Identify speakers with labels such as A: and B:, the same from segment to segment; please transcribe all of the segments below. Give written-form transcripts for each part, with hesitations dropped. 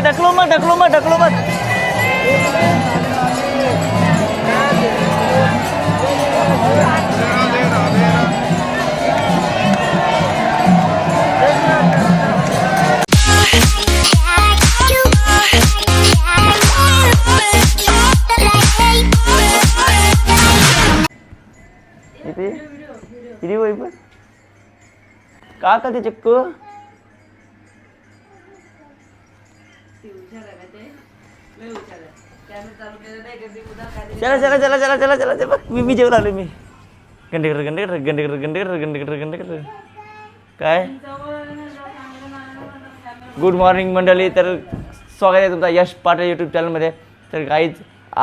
A: ढकलो मत ढकलो मत ढकलो मत. किती वय पण का ते चक्क चला चला चला चला चला चला मी जेवण आलो मी. गंडेकर गंडेकर गंडेकर गंडेकर गंडेकर गंडेकर काय. गुड मॉर्निंग मंडळी. तर स्वागत आहे तुमचा यश पाटील यूट्यूब चॅनलमध्ये. तर काहीच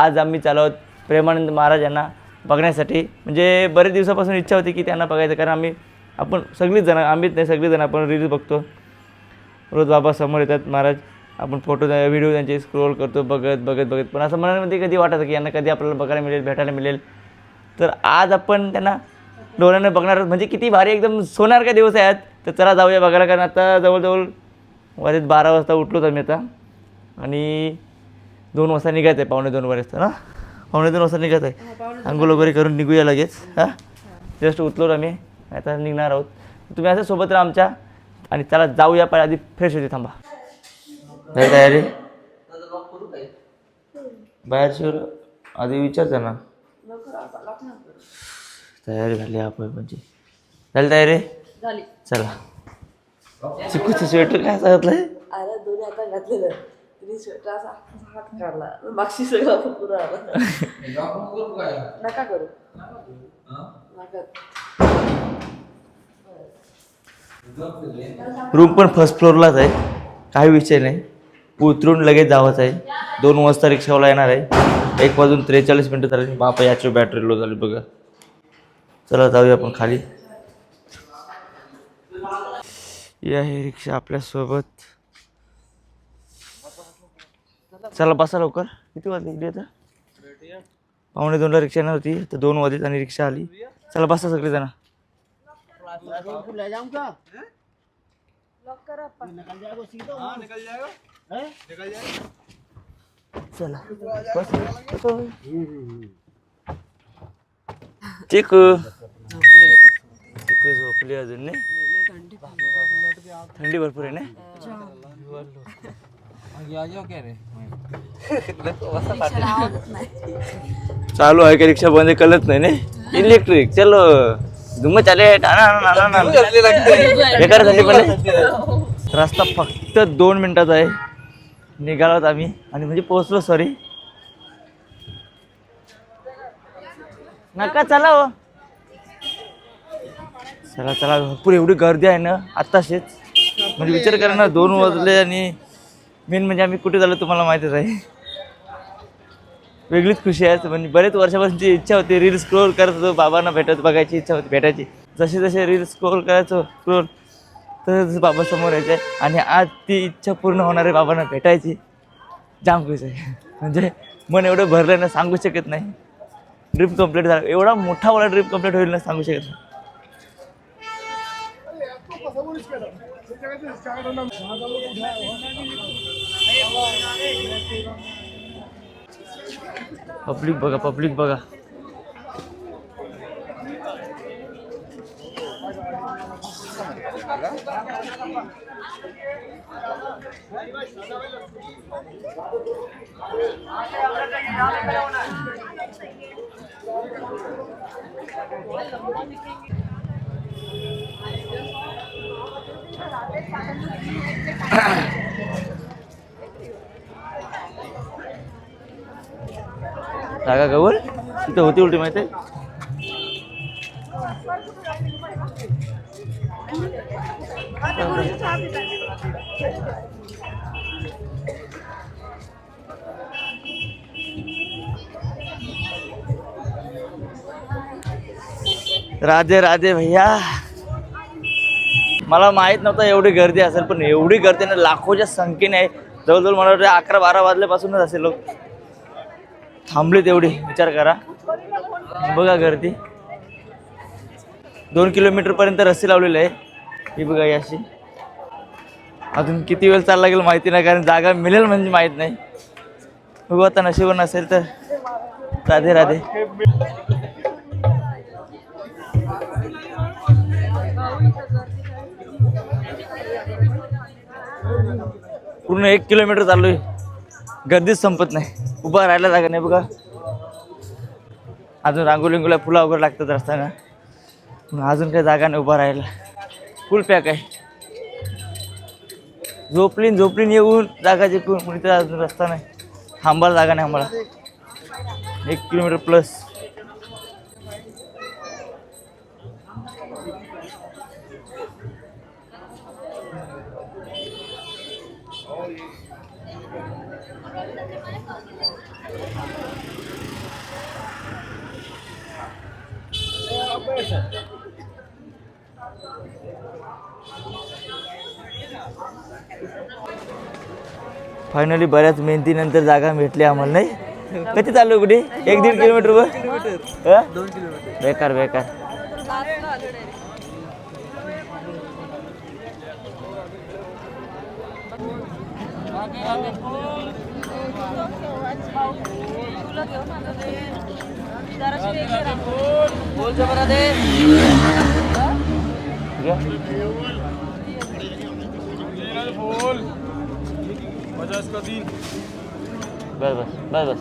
A: आज आम्ही चालू आहोत प्रेमानंद महाराज यांना बघण्यासाठी. म्हणजे बरेच दिवसापासून इच्छा होती की त्यांना बघायचं, कारण आपण सगळीच जण, आम्हीच नाही सगळीच जण आपण रील्स बघतो रोज. बाबा समोर येतात महाराज, आपण फोटो व्हिडिओ त्यांचे स्क्रोल करतो बघत बघत बघत. पण असं मनामध्ये कधी वाटायचं की यांना कधी आपल्याला बघायला मिळेल, भेटायला मिळेल. तर आज आपण त्यांना डोळ्याने बघणार आहोत. म्हणजे किती भारी एकदम सोनार काय दिवस आहेत. तर चला जाऊया बघायला, कारण आता जवळजवळ वाजत 12 वाजता उठलोच आम्ही आता, आणि 2 वाजता निघायचं आहे. 1:45 वाजता ना, 1:45 वाजता निघायचं आहे. अंघोळ वगैरे करून निघूया लगेच. हां जस्ट उठलो आम्ही, आता निघणार आहोत. तुम्ही असं सोबत राहा आमच्या, आणि चला जाऊया. पण आधी फ्रेश होते, थांबा. नाही तयारी बाहेरची आधी विचारता ना. तयारी झाली आपण म्हणजे झाली तयारी झाली. चला चिकूचं स्वेटर काय सांगितलंय.
B: अरे दोन्ही आता घातलेलं तिने स्वेटर असा हात काढला मागशी सगळं पुरा नका करू
A: रूम पण फर्स्ट फ्लोअरलाच आहे, काही विषय नाही. उतरून लगेच जावंच आहे. 2 वाजता रिक्षावाला येणार आहे. 1:43 झाली. बापा याची बॅटरी लो झाली बघा. चला जाऊया आपण खाली. या हे रिक्षा आपल्यासोबत. चला बसा लवकर. किती वाजले इकडे आता? 1:45 रिक्षा येणार होती, तर 2 वाजले आणि रिक्षा आली. चला बसा सगळेजण. चला बस. चिकू चिकू झोपली अजून नाही. थंडी भरपूर आहे ना. चालू आहे का रिक्षा? बंद कळत नाही ना. इलेक्ट्रिक चलो धुम चाले. बेकार झाली पण. रस्ता फक्त 2 मिनिटाचा आहे. निघालोत आम्ही, आणि म्हणजे पोहोचलो. सॉरी नका चला हो. चला चला. भरपूर एवढी गर्दी आहे ना आत्ताशीच. म्हणजे विचार करा ना, 2 वाजले. आणि मेन म्हणजे आम्ही कुठे झालो तुम्हाला माहितीच आहे. वेगळीच खुशी आहे. म्हणजे बरेच वर्षापासूनची इच्छा होती. रील स्क्रोल करत होतो, बाबांना बघायची इच्छा होती, भेटायची. जसे जसे रील स्क्रोल करायचो स्क्रोल तसं बाबा समोर यायचे. आणि आज ती इच्छा पूर्ण होणार आहे, बाबांना भेटायची. जाम खुश आहे. म्हणजे मन एवढं भरलं ना, सांगू शकत नाही. ड्रीम कंप्लीट झाला. एवढा मोठा मला ड्रीम कंप्लीट होईल ना, सांगू शकत नाही. पब्लिक बघा, पब्लिक बघा. जागा गवर तिथं होती उलटी माहिती आहे. राधे राधे भैया. मला माहित नव्हतं एवढी गर्दी असेल, पण एवढी गर्दी ना, लाखोच्या संख्येने आहे. जवळजवळ मला वाटतं 11-12 वाजल्यापासूनच असेल लोक थांबले. तेवढी विचार करा. बघा गर्दी. 2 किलोमीटर पर्यंत रस्ते लावलेले आहे. ही बघा अशी. अजून किती वेळ चालला लागेल माहिती नाही, कारण जागा मिळेल म्हणजे माहीत नाही. बघू आता नशीब नसेल तर. राधे राधे. पूर्ण 1 किलोमीटर चाललोय, गर्दीच संपत नाही, उभा राहायला जागा नाही बघा. अजून रांगोळी फुला वगैरे लागतात रस्त्यानं, अजून काही जागा नाही उभा राहायला, फुल पॅक आहे. झोपलीन येऊन जागा जिंकून कुणी तर अजून रस्ता नाही, थांबायला जागा नाही आम्हाला. 1 किलोमीटर प्लस. फायनली बऱ्याच मेहनतीनंतर जागा भेटली आम्हाला, नाही? कधी चाललो कुठे? 1-1.5 किलोमीटर वर. 2 किलोमीटर. बेकार बेकार. बस बस बस बस.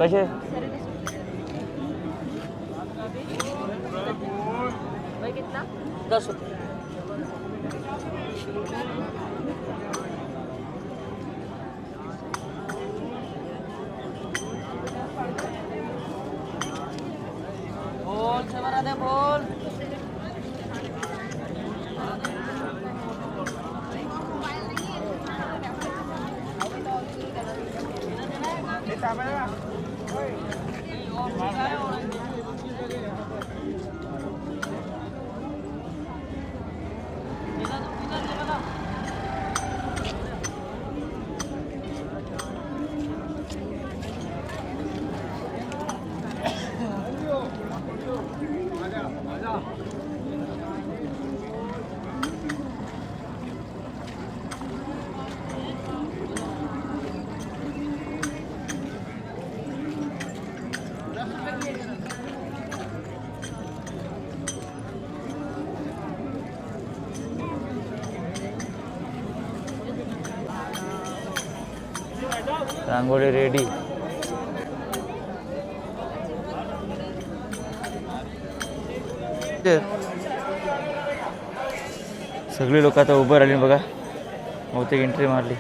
A: कसे? रांगोळी रेडी. सगळे लोक आता उभं राहिले बघा, बहुतेक एंट्री मारली.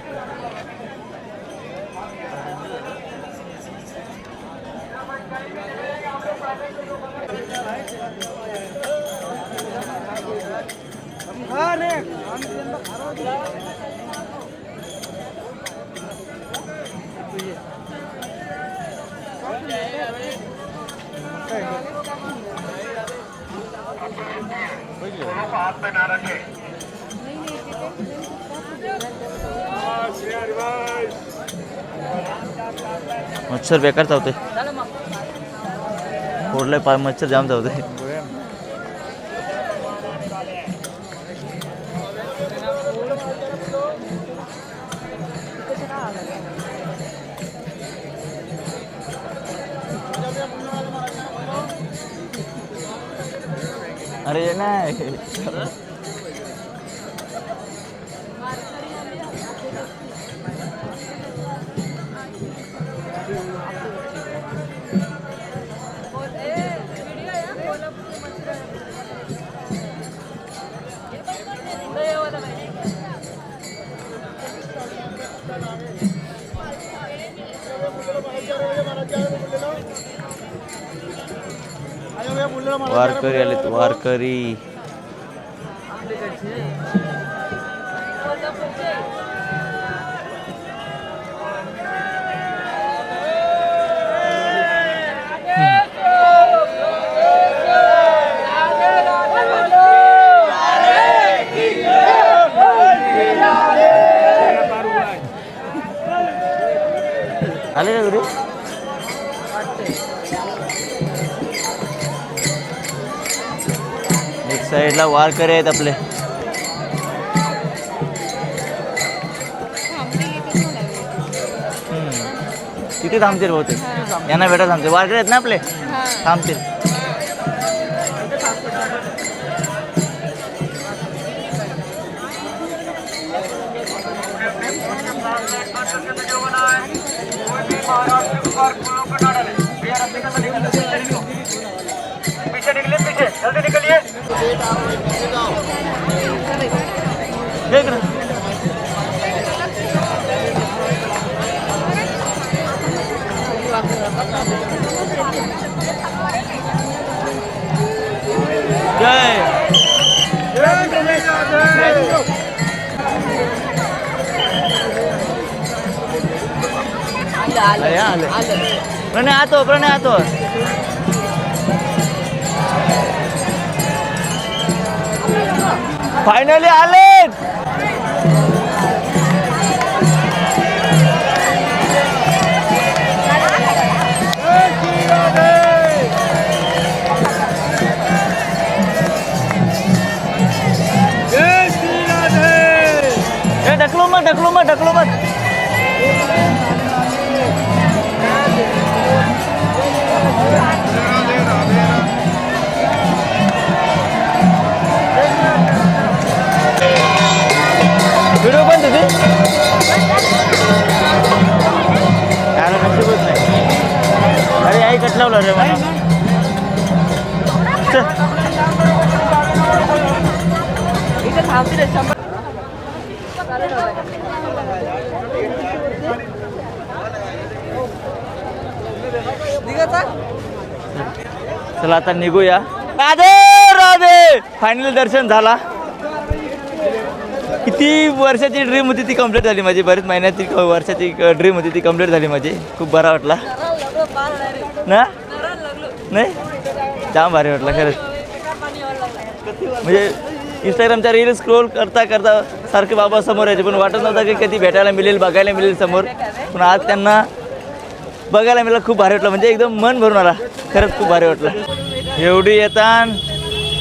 A: मच्छर बेकार चावतोय, फोडलंय पाय, मच्छर जाम चावतोय. अरे नाही वारकरी आलेत, वारकरी. आले का घरी? एक साईडला वारकरी आहेत आपले. इथे थांबतील बहुतेक यांना भेटा थांबतील वारकरी आहेत ना आपले थांबतील देख ना. जय आले प्रणय आतो फायनली आले ढकलो मत व्हिडिओ पण तुझी त्याला नशीबच नाही अरे आई कटलावलं रे मला
B: इथे थांबतील 100
A: चला आता निघूया राधे राधे फायनली दर्शन झाला किती वर्षाची ड्रीम होती ती कंप्लीट झाली माझी बरेच महिन्याची वर्षाची ड्रीम होती ती कंप्लीट झाली माझी खूप बरा वाटला ना नाही जाम भारी वाटला खरंच म्हणजे इंस्टाग्रामच्या रील स्क्रोल करता करता सारखे बाबा समोर यायचे पण वाटत नव्हतं की कधी भेटायला मिळेल बघायला मिळेल समोर पण आज त्यांना बघायला मिळालं खूप भारी वाटलं म्हणजे एकदम मन भरून आला खरंच खूप भारी वाटलं एवढी येतात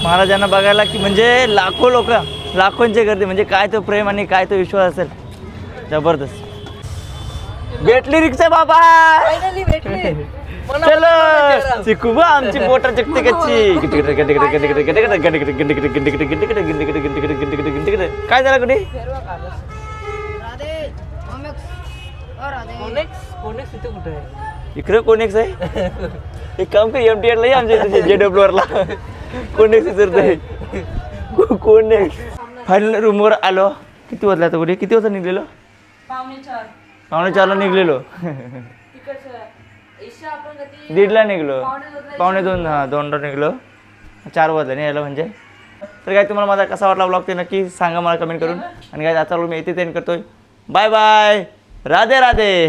A: महाराजांना बघायला की म्हणजे लाखो लोक लाखोंची गर्दी म्हणजे काय तो प्रेम आणि काय तो विश्वास असेल जबरदस्त भेटली रिक्षा बाबा
B: फायनली भेटली
A: चलो चिकूबा आमची बोटा चकती कच्ची काय झालं कुठे इकडे कोनेक्स आहे एक काम कर MTR ला आमच्या JWRला कोनेक्स विचारतोय कोनेक्स फायनल रूमवर आलो किती वाजला आता कुठे किती वाजता निघलेलो 4:45ला निघलेलो 1:30ला निघलो 1:45 हां 2ला निघलो 4 वाजता नाही यायला म्हणजे तर काय तुम्हाला माझा कसा वाटला ब्लॉग ते नक्की सांगा मला कमेंट करून आणि काय आजचा व्लॉग मी इथे एंड करतोय बाय बाय राधे राधे